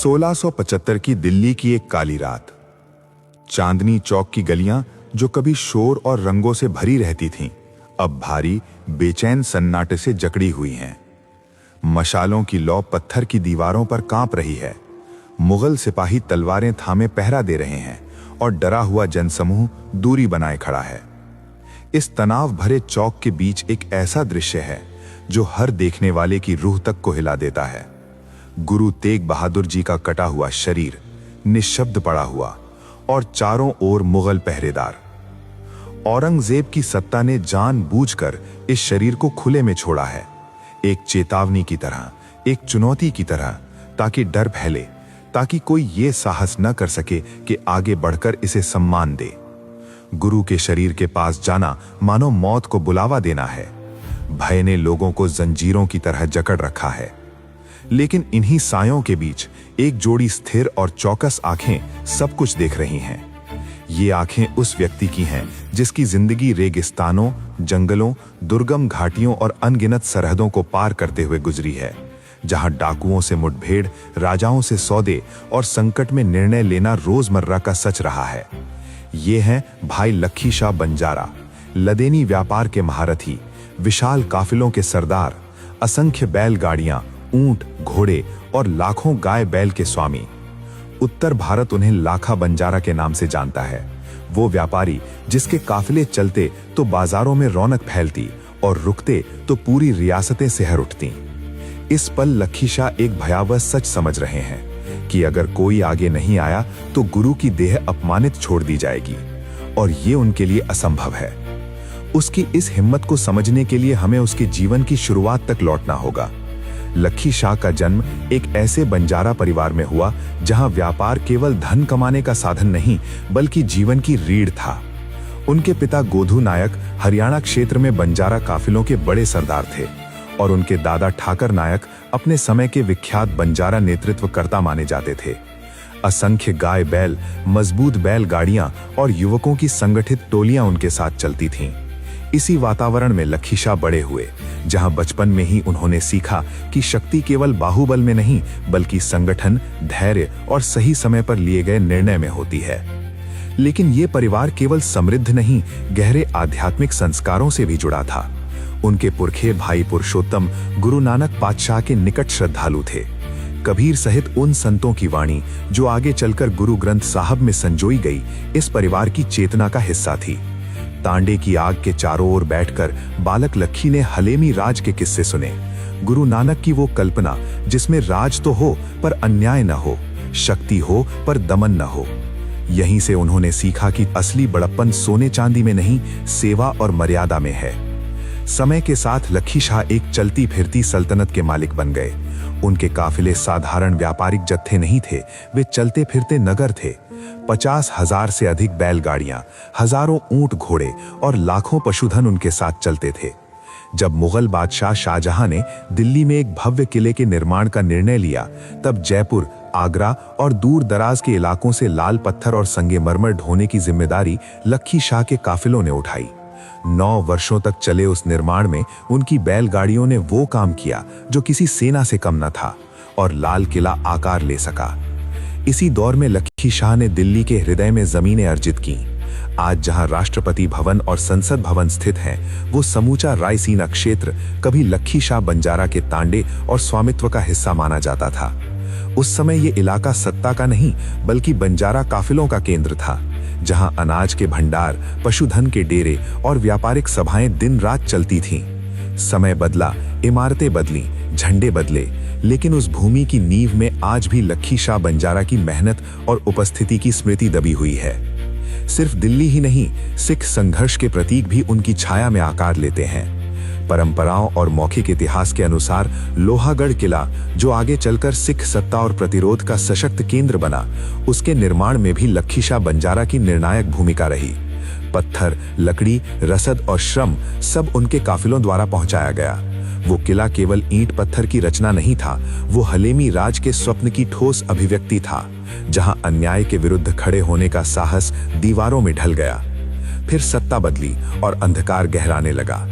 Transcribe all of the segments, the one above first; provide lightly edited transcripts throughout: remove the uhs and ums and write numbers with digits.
1675 की दिल्ली की एक काली रात। चांदनी चौक की गलियां जो कभी शोर और रंगों से भरी रहती थीं, अब भारी बेचैन सन्नाटे से जकड़ी हुई हैं। मशालों की लौ पत्थर की दीवारों पर कांप रही है। मुगल सिपाही तलवारें थामे पहरा दे रहे हैं और डरा हुआ जनसमूह दूरी बनाए खड़ा है। इस तनाव भरे चौक के बीच एक ऐसा दृश्य है जो हर देखने वाले की रूह तक को हिला देता है। गुरु तेग बहादुर जी का कटा हुआ शरीर निशब्द पड़ा हुआ और चारों ओर मुगल पहरेदार। औरंगजेब की सत्ता ने जानबूझकर इस शरीर को खुले में छोड़ा है, एक चेतावनी की तरह, एक चुनौती की तरह, ताकि डर फैले, ताकि कोई ये साहस न कर सके कि आगे बढ़कर इसे सम्मान दे। गुरु के शरीर के पास जाना मानो मौत को बुलावा देना है। भय ने लोगों को जंजीरों की तरह जकड़ रखा है। लेकिन इन्हीं सायों के बीच एक जोड़ी स्थिर और चौकस आंखें सब कुछ देख रही हैं। ये आंखें उस व्यक्ति की हैं जिसकी जिंदगी रेगिस्तानों, जंगलों, दुर्गम घाटियों और अनगिनत सरहदों को पार करते हुए गुजरी है, जहां डाकुओं से मुठभेड़, राजाओं से सौदे और संकट में निर्णय लेना रोजमर्रा का सच रहा है। ये हैं भाई लखी शाह बंजारा, लदेनी व्यापार के महारथी, विशाल काफिलों के सरदार, असंख्य बैलगाड़ियां, ऊंट, घोड़े और लाखों गाय बैल के स्वामी। उत्तर भारत उन्हें लाखा बंजारा के नाम से जानता है। वो व्यापारी जिसके काफिले चलते तो बाजारों में रौनक फैलती और रुकते तो पूरी रियासतें सिहर उठती। इस पल लखी शाह एक भयावह सच समझ रहे हैं कि अगर कोई आगे नहीं आया तो गुरु की देह अपमानित छोड़ दी जाएगी, और ये उनके लिए असंभव है। उसकी इस हिम्मत को समझने के लिए हमें उसके जीवन की शुरुआत तक लौटना होगा। लखी शाह का जन्म एक ऐसे बंजारा परिवार में हुआ जहां व्यापार केवल धन कमाने का साधन नहीं बल्कि जीवन की रीढ़ था। उनके पिता गोधू नायक हरियाणा क्षेत्र में बंजारा काफिलों के बड़े सरदार थे और उनके दादा ठाकर नायक अपने समय के विख्यात बंजारा नेतृत्वकर्ता माने जाते थे। असंख्य गाय बैल, मजबूत बैलगाड़ियां और युवकों की संगठित टोलियां उनके साथ चलती थीं। इसी वातावरण में लखी शाह बड़े हुए, जहां बचपन में ही उन्होंने सीखा कि शक्ति केवल बाहुबल में नहीं बल्कि संगठन, धैर्य और सही समय पर लिए गए निर्णय में होती है। लेकिन ये परिवार केवल समृद्ध नहीं, गहरे आध्यात्मिक संस्कारों से भी जुड़ा था। उनके पुरखे भाई पुरुषोत्तम गुरु नानक पातशाह के निकट श्रद्धालु थे। कबीर सहित उन संतों की वाणी जो आगे चलकर गुरु ग्रंथ साहब में संजोई गई, इस परिवार की चेतना का हिस्सा थी। तांडे की आग के चारों ओर बैठकर बालक लखी ने हलेमी राज के किस्से सुने। गुरु नानक की वो कल्पना जिसमें राज तो हो पर अन्याय न हो, शक्ति हो पर दमन न हो। यहीं से उन्होंने सीखा कि असली बड़प्पन सोने चांदी में नहीं, सेवा और मर्यादा में है। समय के साथ लखी शाह एक चलती फिरती सल्तनत के मालिक बन गए। उनके काफिले साधारण व्यापारिक जत्थे नहीं थे, वे चलते फिरते नगर थे। 50,000 से अधिक बैलगाड़ियां, हजारों ऊंट, घोड़े और लाखों पशुधन उनके साथ चलते थे। जब मुगल बादशाह शाहजहां ने दिल्ली में एक भव्य किले के निर्माण का निर्णय लिया, तब जयपुर, आगरा और दूर दराज के इलाकों से लाल पत्थर और संगमरमर ढोने की जिम्मेदारी लखी शाह के काफिलों ने उठाई। 9 वर्षों तक चले उस निर्माण में उनकी बैलगाड़ियों ने वो काम किया जो किसी सेना से कम न था, और लाल किला आकार ले सका। इसी दौर में लखी शाह ने दिल्ली के हृदय में जमीनें अर्जित की। आज जहां राष्ट्रपति भवन और संसद भवन स्थित हैं, वो समूचा रायसीना क्षेत्र कभी लखी शाह बंजारा के तांडे और स्वामित्व का हिस्सा माना जाता था। उस समय ये इलाका सत्ता का नहीं बल्कि बंजारा काफिलों का केंद्र था, जहां अनाज के भंडार, पशुधन के डेरे और व्यापारिक सभाएं दिन रात चलती थीं। समय बदला, इमारतें बदली, झंडे बदले, लेकिन उस भूमि की नींव में आज भी लखी शाह बंजारा की मेहनत और उपस्थिति की स्मृति दबी हुई है। सिर्फ दिल्ली ही नहीं, सिख संघर्ष के प्रतीक भी उनकी छाया में आकार लेते हैं। परंपराओं और मौखिक इतिहास के अनुसार लोहागढ़ किला, जो आगे चलकर सिख सत्ता और प्रतिरोध का सशक्त केंद्र बना, उसके निर्माण में भी लखी शाह बंजारा की निर्णायक भूमिका रही। पत्थर, लकड़ी, रसद और श्रम सब उनके काफिलों द्वारा पहुंचाया गया। वो किला केवल ईंट पत्थर की रचना नहीं था, वो हलेमी राज के स्वप्न की ठोस अभिव्यक्ति था, जहां अन्याय के विरुद्ध खड़े होने का साहस दीवारों में ढल गया। फिर सत्ता बदली और अंधकार गहराने लगा।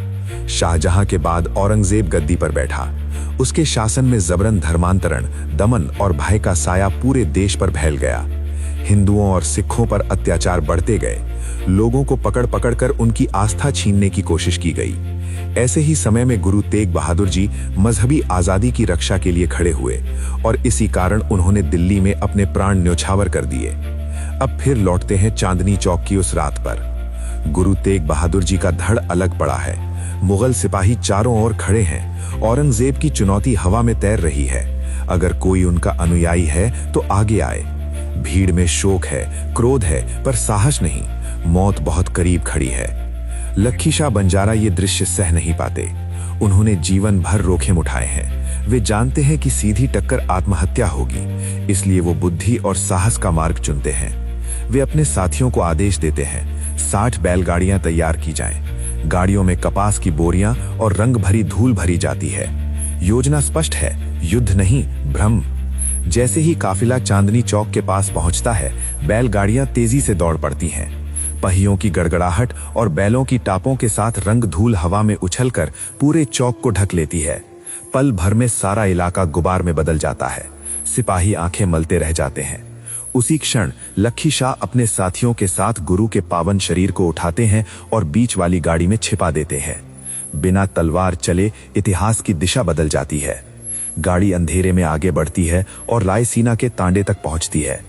शाहजहां के बाद औरंगजेब गद्दी पर बैठा। उसके शासन में जबरन धर्मांतरण, दमन और भय का साया पूरे देश पर फैल गया। हिंदुओं और सिखों पर अत्याचार बढ़ते गए। लोगों को पकड़ पकड़ कर उनकी आस्था छीनने की कोशिश की गई। ऐसे ही समय में गुरु तेग बहादुर जी मजहबी आजादी की रक्षा के लिए खड़े हुए और इसी कारण उन्होंने दिल्ली में अपने प्राण न्योछावर कर दिए। अब फिर लौटते हैं चांदनी चौक की उस रात पर। गुरु तेग बहादुर जी का धड़ अलग पड़ा है। मुगल सिपाही चारों ओर खड़े हैं। औरंगजेब की चुनौती हवा में तैर रही है। अगर कोई उनका अनुयायी है तो आगे आए। भीड़ में शोक है, क्रोध है, पर साहस नहीं। मौत बहुत करीब खड़ी है। लखी शाह बंजारा ये दृश्य सह नहीं पाते। उन्होंने जीवन भर रोखेम उठाए हैं। वे जानते हैं कि सीधी टक्कर आत्महत्या होगी, इसलिए वो बुद्धि और साहस का मार्ग चुनते हैं। वे अपने साथियों को आदेश देते हैं 60 बैलगाड़ियां तैयार की जाएं। गाड़ियों में कपास की बोरियां और रंग भरी धूल भरी जाती है। योजना स्पष्ट है, युद्ध नहीं, भ्रम। जैसे ही काफिला चांदनी चौक के पास पहुंचता है, बैलगाड़ियां तेजी से दौड़ पड़ती हैं। पहियों की गड़गड़ाहट और बैलों की टापों के साथ रंग धूल हवा में उछलकर पूरे चौक को ढक लेती है। पल भर में सारा इलाका गुबार में बदल जाता है। सिपाही आंखें मलते रह जाते हैं। उसी क्षण लखी शाह अपने साथियों के साथ गुरु के पावन शरीर को उठाते हैं और बीच वाली गाड़ी में छिपा देते हैं। बिना तलवार चले इतिहास की दिशा बदल जाती है। गाड़ी अंधेरे में आगे बढ़ती है और रायसीना के तांडे तक पहुंचती है।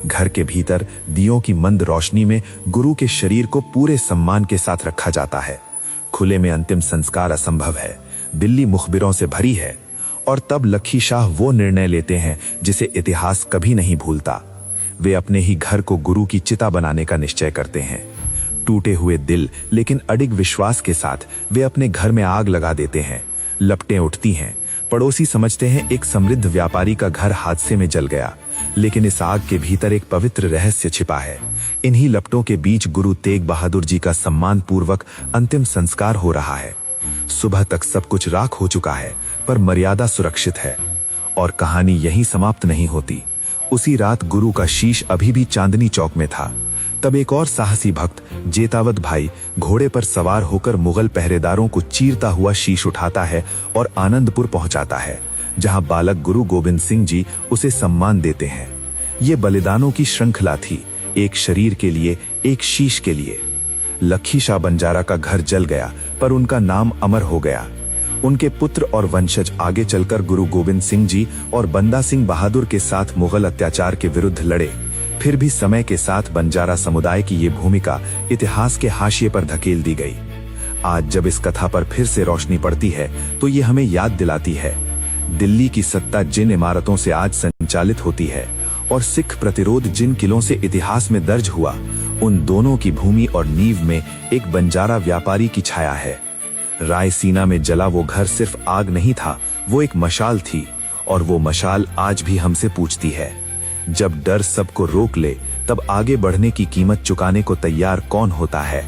घर के भीतर दियों की मंद रोशनी में गुरु के शरीर को पूरे सम्मान के साथ रखा जाता है। खुले में अंतिम संस्कार असंभव है। दिल्ली मुखबिरों से भरी है। और तब लखी शाह वो निर्णय लेते हैं जिसे इतिहास कभी नहीं भूलता। वे अपने ही घर को गुरु की चिता बनाने का निश्चय करते हैं। टूटे हुए दिल लेकिन अडिग विश्वास के साथ वे अपने घर में आग लगा देते हैं। लपटें उठती हैं। पड़ोसी समझते हैं एक समृद्ध व्यापारी का घर हादसे में जल गया, लेकिन इस आग के भीतर एक पवित्र रहस्य छिपा है। इन्हीं लपटों के बीच गुरु तेग बहादुर जी का सम्मान पूर्वक अंतिम संस्कार हो रहा है। सुबह तक सब कुछ राख हो चुका है, पर मर्यादा सुरक्षित है। और कहानी यहीं समाप्त नहीं होती। उसी रात गुरु का शीश अभी भी चांदनी चौक में था। तब एक और साहसी भक्त जेतावत भाई घोड़े पर सवार होकर मुगल पहरेदारों को चीरता हुआ शीश उठाता है और आनंदपुर पहुंचाता है, जहां बालक गुरु गोविंद सिंह जी उसे सम्मान देते हैं। ये बलिदानों की श्रृंखला थी, एक शरीर के लिए, एक शीश के लिए। लखी शाह बंजारा का घर जल गया, पर उनका नाम अमर हो गया। उनके पुत्र और वंशज आगे चलकर गुरु गोविंद सिंह जी और बंदा सिंह बहादुर के साथ मुगल अत्याचार के विरुद्ध लड़े। फिर भी समय के साथ बंजारा समुदाय की ये भूमिका इतिहास के हाशिए पर धकेल दी गई। आज जब इस कथा पर फिर से रोशनी पड़ती है तो ये हमें याद दिलाती है, दिल्ली की सत्ता जिन इमारतों से आज संचालित होती है और सिख प्रतिरोध जिन किलों से इतिहास में दर्ज हुआ, उन दोनों की भूमि और नींव में एक बंजारा व्यापारी की छाया है। रायसीना में जला वो घर सिर्फ आग नहीं था, वो एक मशाल थी, और वो मशाल आज भी हमसे पूछती है, जब डर सबको रोक ले, तब आगे बढ़ने की कीमत चुकाने को तैयार कौन होता है।